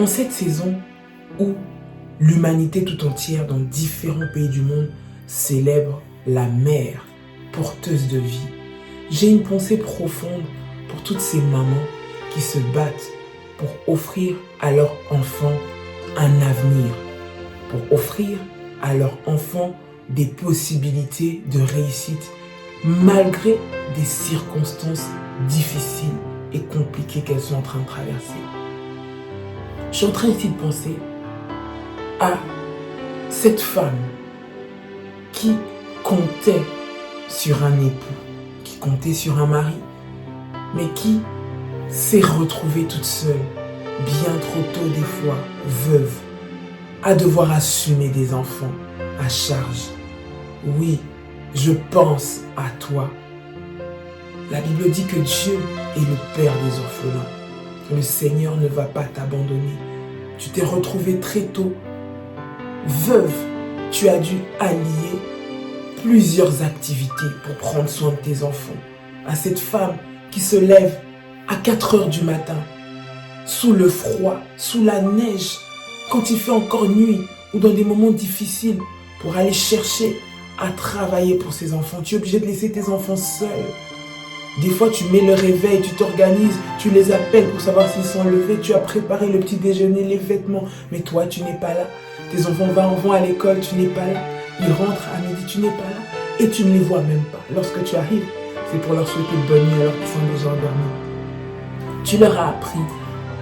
En cette saison où l'humanité tout entière dans différents pays du monde célèbre la mère porteuse de vie, j'ai une pensée profonde pour toutes ces mamans qui se battent pour offrir à leurs enfants un avenir, pour offrir à leurs enfants des possibilités de réussite malgré des circonstances difficiles et compliquées qu'elles sont en train de traverser. Je suis en train ici de penser à cette femme qui comptait sur un époux, qui comptait sur un mari, mais qui s'est retrouvée toute seule, bien trop tôt des fois, veuve, à devoir assumer des enfants à charge. Oui, je pense à toi. La Bible dit que Dieu est le Père des orphelins. Le Seigneur ne va pas t'abandonner. Tu t'es retrouvée très tôt, veuve. Tu as dû allier plusieurs activités pour prendre soin de tes enfants. À cette femme qui se lève à 4 heures du matin, sous le froid, sous la neige, quand il fait encore nuit ou dans des moments difficiles, pour aller chercher à travailler pour ses enfants. Tu es obligé de laisser tes enfants seuls. Des fois, tu mets le réveil, tu t'organises, tu les appelles pour savoir s'ils sont levés, tu as préparé le petit déjeuner, les vêtements, mais toi, tu n'es pas là. Tes enfants vont à l'école, tu n'es pas là. Ils rentrent à midi, tu n'es pas là. Et tu ne les vois même pas. Lorsque tu arrives, c'est pour leur souhaiter bonne nuit alors qu'ils sont déjà endormis. Tu leur as appris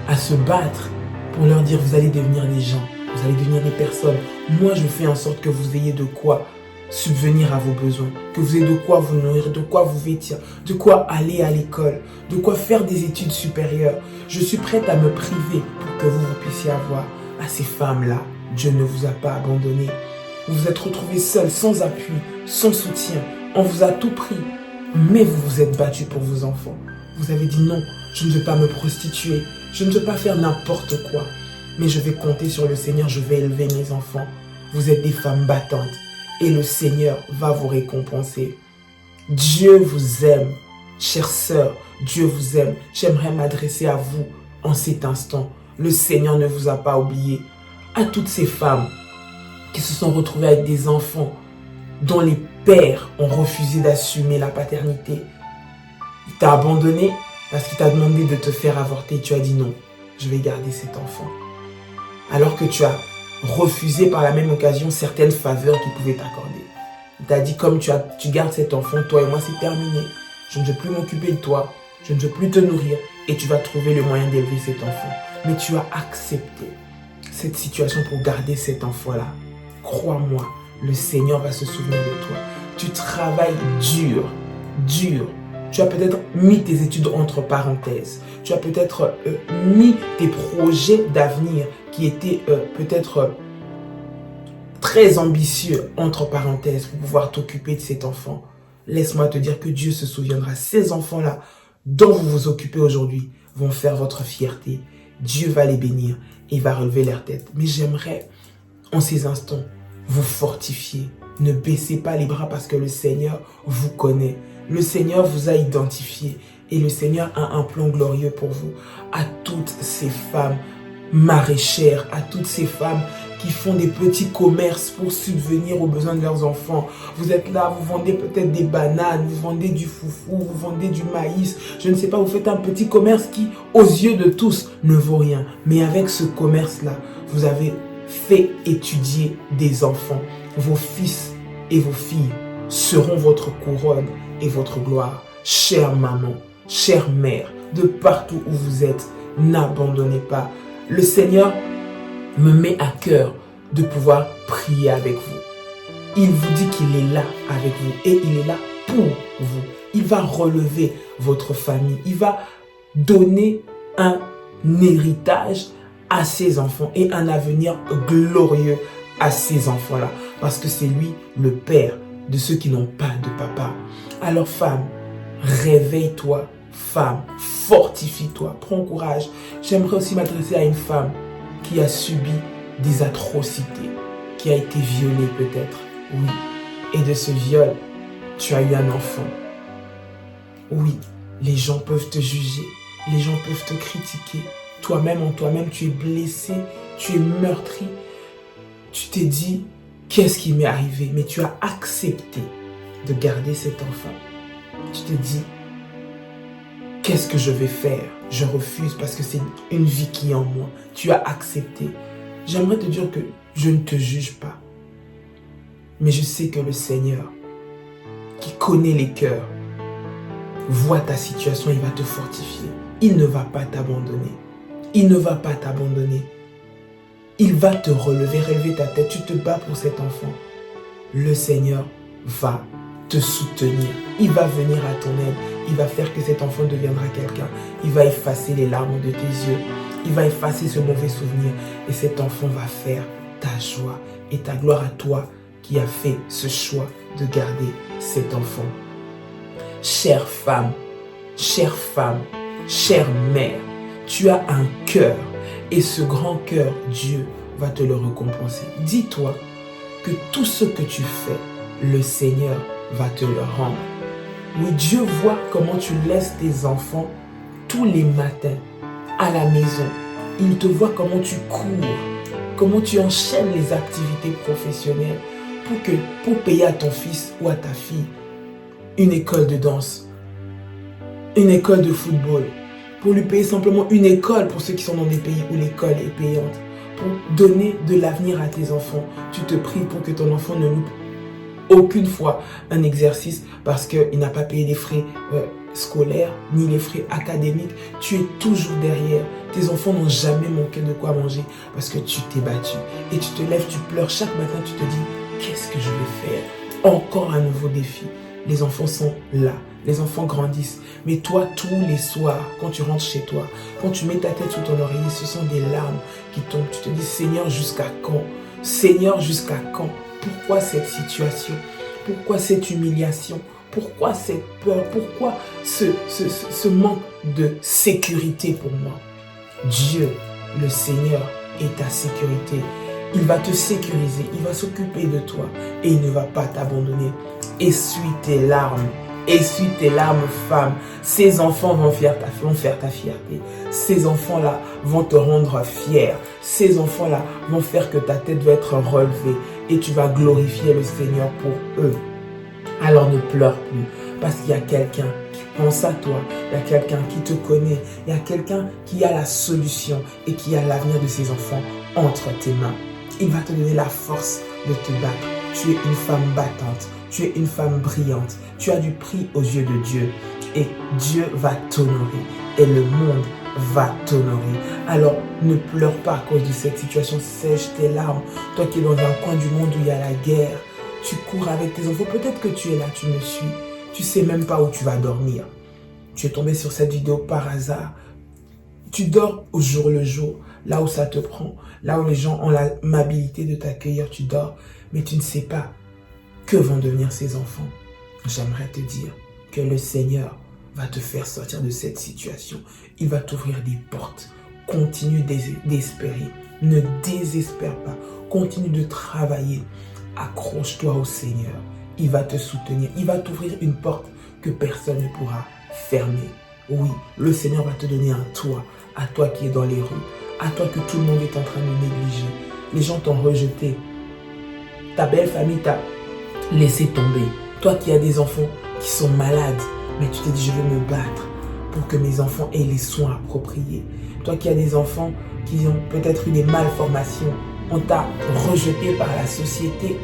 à se battre pour leur dire, vous allez devenir des gens, vous allez devenir des personnes. Moi, je fais en sorte que vous ayez de quoi subvenir à vos besoins, que vous ayez de quoi vous nourrir, de quoi vous vêtir, de quoi aller à l'école, de quoi faire des études supérieures. Je suis prête à me priver pour que vous puissiez avoir à ces femmes-là. Dieu ne vous a pas abandonné. Vous vous êtes retrouvés seuls, sans appui, sans soutien. On vous a tout pris, mais vous vous êtes battus pour vos enfants. Vous avez dit non, je ne veux pas me prostituer, je ne veux pas faire n'importe quoi, mais je vais compter sur le Seigneur, je vais élever mes enfants. Vous êtes des femmes battantes. Et le Seigneur va vous récompenser. Dieu vous aime, chère sœur, Dieu vous aime. J'aimerais m'adresser à vous en cet instant. Le Seigneur ne vous a pas oublié. À toutes ces femmes qui se sont retrouvées avec des enfants dont les pères ont refusé d'assumer la paternité. Il t'a abandonné parce qu'il t'a demandé de te faire avorter. Tu as dit non, je vais garder cet enfant. Alors que tu as refusé par la même occasion certaines faveurs qu'il pouvait t'accorder. Il t'a dit, comme tu gardes cet enfant, toi et moi, c'est terminé. Je ne veux plus m'occuper de toi. Je ne veux plus te nourrir. Et tu vas trouver le moyen d'élever cet enfant. Mais tu as accepté cette situation pour garder cet enfant-là. Crois-moi, le Seigneur va se souvenir de toi. Tu travailles dur, dur. Tu as peut-être mis tes études entre parenthèses. Tu as peut-être mis tes projets d'avenir qui étaient peut-être très ambitieux entre parenthèses pour pouvoir t'occuper de cet enfant. Laisse-moi te dire que Dieu se souviendra. Ces enfants-là dont vous vous occupez aujourd'hui vont faire votre fierté. Dieu va les bénir et va relever leur tête. Mais j'aimerais en ces instants vous fortifier. Ne baissez pas les bras parce que le Seigneur vous connaît. Le Seigneur vous a identifié et le Seigneur a un plan glorieux pour vous. À toutes ces femmes maraîchères, à toutes ces femmes qui font des petits commerces pour subvenir aux besoins de leurs enfants. Vous êtes là, vous vendez peut-être des bananes, vous vendez du foufou, vous vendez du maïs. Je ne sais pas, vous faites un petit commerce qui, aux yeux de tous, ne vaut rien. Mais avec ce commerce-là, vous avez fait étudier des enfants. Vos fils et vos filles seront votre couronne et votre gloire. Chère maman, chère mère, de partout où vous êtes, n'abandonnez pas. Le Seigneur me met à cœur de pouvoir prier avec vous. Il vous dit qu'il est là avec vous et il est là pour vous. Il va relever votre famille. Il va donner un héritage à ses enfants et un avenir glorieux à ces enfants-là. Parce que c'est lui le père de ceux qui n'ont pas de papa. Alors femme, réveille-toi. Femme, fortifie-toi. Prends courage. J'aimerais aussi m'adresser à une femme qui a subi des atrocités, qui a été violée peut-être. Oui. Et de ce viol, tu as eu un enfant. Oui, les gens peuvent te juger. Les gens peuvent te critiquer. toi-même en toi-même, tu es blessé, tu es meurtri. Tu t'es dit, qu'est-ce qui m'est arrivé? Mais tu as accepté de garder cet enfant. Tu te dis, qu'est-ce que je vais faire? Je refuse parce que c'est une vie qui est en moi. Tu as accepté. J'aimerais te dire que je ne te juge pas. Mais je sais que le Seigneur, qui connaît les cœurs, voit ta situation, il va te fortifier. Il ne va pas t'abandonner. Il ne va pas t'abandonner. Il va te relever ta tête. Tu te bats pour cet enfant. Le Seigneur va te soutenir. Il va venir à ton aide. Il va faire que cet enfant deviendra quelqu'un. Il va effacer les larmes de tes yeux. Il va effacer ce mauvais souvenir. Et cet enfant va faire ta joie et ta gloire à toi qui as fait ce choix de garder cet enfant. Chère femme, chère mère, tu as un cœur. Et ce grand cœur, Dieu va te le récompenser. Dis-toi que tout ce que tu fais, le Seigneur va te le rendre. Oui, Dieu voit comment tu laisses tes enfants tous les matins à la maison. Il te voit comment tu cours, comment tu enchaînes les activités professionnelles pour payer à ton fils ou à ta fille une école de danse, une école de football, pour lui payer simplement une école pour ceux qui sont dans des pays où l'école est payante, pour donner de l'avenir à tes enfants. Tu te pries pour que ton enfant ne loupe aucune fois un exercice parce qu'il n'a pas payé les frais scolaires ni les frais académiques. Tu es toujours derrière. Tes enfants n'ont jamais manqué de quoi manger parce que tu t'es battu. Et tu te lèves, tu pleures chaque matin, tu te dis, qu'est-ce que je vais faire? Encore un nouveau défi. Les enfants sont là. Les enfants grandissent. Mais toi, tous les soirs, quand tu rentres chez toi, quand tu mets ta tête sous ton oreiller, ce sont des larmes qui tombent. Tu te dis, Seigneur, jusqu'à quand? Seigneur, jusqu'à quand? Pourquoi cette situation? Pourquoi cette humiliation? Pourquoi cette peur? Pourquoi ce manque de sécurité pour moi? Dieu, le Seigneur, est ta sécurité. Il va te sécuriser, il va s'occuper de toi et il ne va pas t'abandonner. Essuie tes larmes. Essuie tes larmes, femme. Ces enfants vont faire ta fierté. Ces enfants-là vont te rendre fier. Ces enfants-là vont faire que ta tête va être relevée et tu vas glorifier le Seigneur pour eux. Alors ne pleure plus parce qu'il y a quelqu'un qui pense à toi. Il y a quelqu'un qui te connaît. Il y a quelqu'un qui a la solution et qui a l'avenir de ses enfants entre tes mains. Il va te donner la force de te battre. Tu es une femme battante. Tu es une femme brillante. Tu as du prix aux yeux de Dieu. Et Dieu va t'honorer. Et le monde va t'honorer. Alors, ne pleure pas à cause de cette situation. Sèche tes larmes. Toi qui es dans un coin du monde où il y a la guerre. Tu cours avec tes enfants. Peut-être que tu es là, tu me suis. Tu ne sais même pas où tu vas dormir. Tu es tombé sur cette vidéo par hasard. Tu dors au jour le jour. Là où ça te prend. Là où les gens ont l'amabilité de t'accueillir, tu dors. Mais tu ne sais pas que vont devenir ces enfants. J'aimerais te dire que le Seigneur va te faire sortir de cette situation. Il va t'ouvrir des portes. Continue d'espérer. Ne désespère pas. Continue de travailler. Accroche-toi au Seigneur. Il va te soutenir. Il va t'ouvrir une porte que personne ne pourra fermer. Oui, le Seigneur va te donner un toit. À toi qui es dans les rues. À toi que tout le monde est en train de négliger. Les gens t'ont rejeté. Ta belle famille t'a laissé tomber. Toi qui as des enfants qui sont malades, mais tu te dis je vais me battre pour que mes enfants aient les soins appropriés. Toi qui as des enfants qui ont peut-être eu des malformations, on t'a rejeté par la société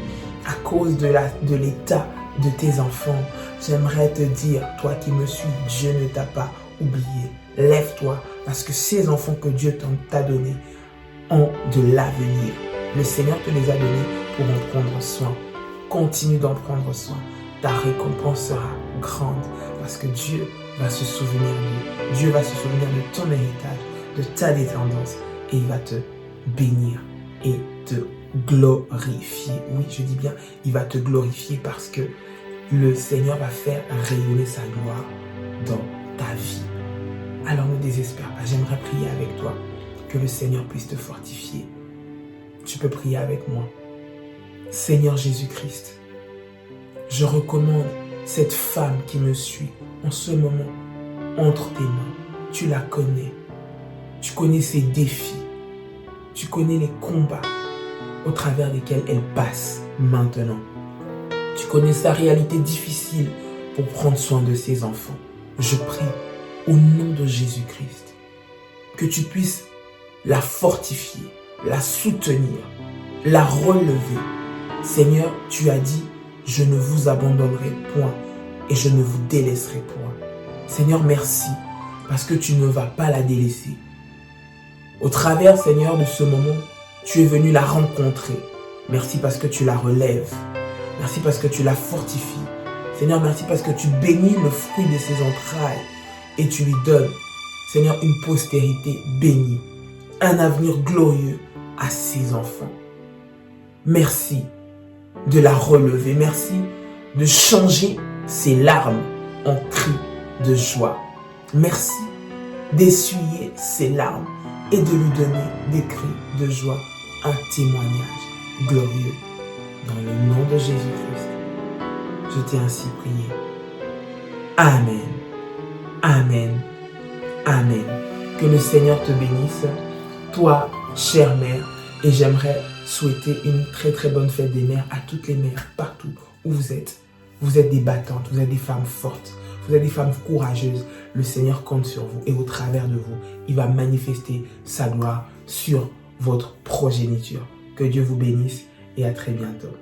à cause de l'état de tes enfants. J'aimerais te dire, toi qui me suis, Dieu ne t'a pas oublié. Lève-toi parce que ces enfants que Dieu t'a donnés ont de l'avenir. Le Seigneur te les a donnés pour en prendre soin. Continue d'en prendre soin. Ta récompense sera grande parce que Dieu va se souvenir de Dieu va se souvenir de ton héritage, de ta descendance et il va te bénir et te glorifier. Oui, je dis bien, il va te glorifier parce que le Seigneur va faire rayonner sa gloire dans ta vie. Alors ne désespère pas, j'aimerais prier avec toi, que le Seigneur puisse te fortifier. Tu peux prier avec moi. Seigneur Jésus-Christ, je recommande cette femme qui me suit en ce moment entre tes mains. Tu la connais. Tu connais ses défis. Tu connais les combats au travers desquels elle passe maintenant. Tu connais sa réalité difficile pour prendre soin de ses enfants. Je prie au nom de Jésus-Christ que tu puisses la fortifier, la soutenir, la relever. Seigneur, tu as dit, je ne vous abandonnerai point et je ne vous délaisserai point. Seigneur, merci parce que tu ne vas pas la délaisser. Au travers, Seigneur, de ce moment, tu es venu la rencontrer. Merci parce que tu la relèves. Merci parce que tu la fortifies. Seigneur, merci parce que tu bénis le fruit de ses entrailles et tu lui donnes, Seigneur, une postérité bénie, un avenir glorieux à ses enfants. Merci de la relever. Merci de changer ses larmes en cris de joie. Merci d'essuyer ses larmes et de lui donner des cris de joie, un témoignage glorieux. Dans le nom de Jésus-Christ, je t'ai ainsi prié. Amen. Amen. Amen. Que le Seigneur te bénisse, toi, chère mère, et j'aimerais souhaiter une très très bonne fête des mères à toutes les mères, partout où vous êtes. Vous êtes des battantes, vous êtes des femmes fortes, vous êtes des femmes courageuses. Le Seigneur compte sur vous et au travers de vous, il va manifester sa gloire sur votre progéniture. Que Dieu vous bénisse et à très bientôt.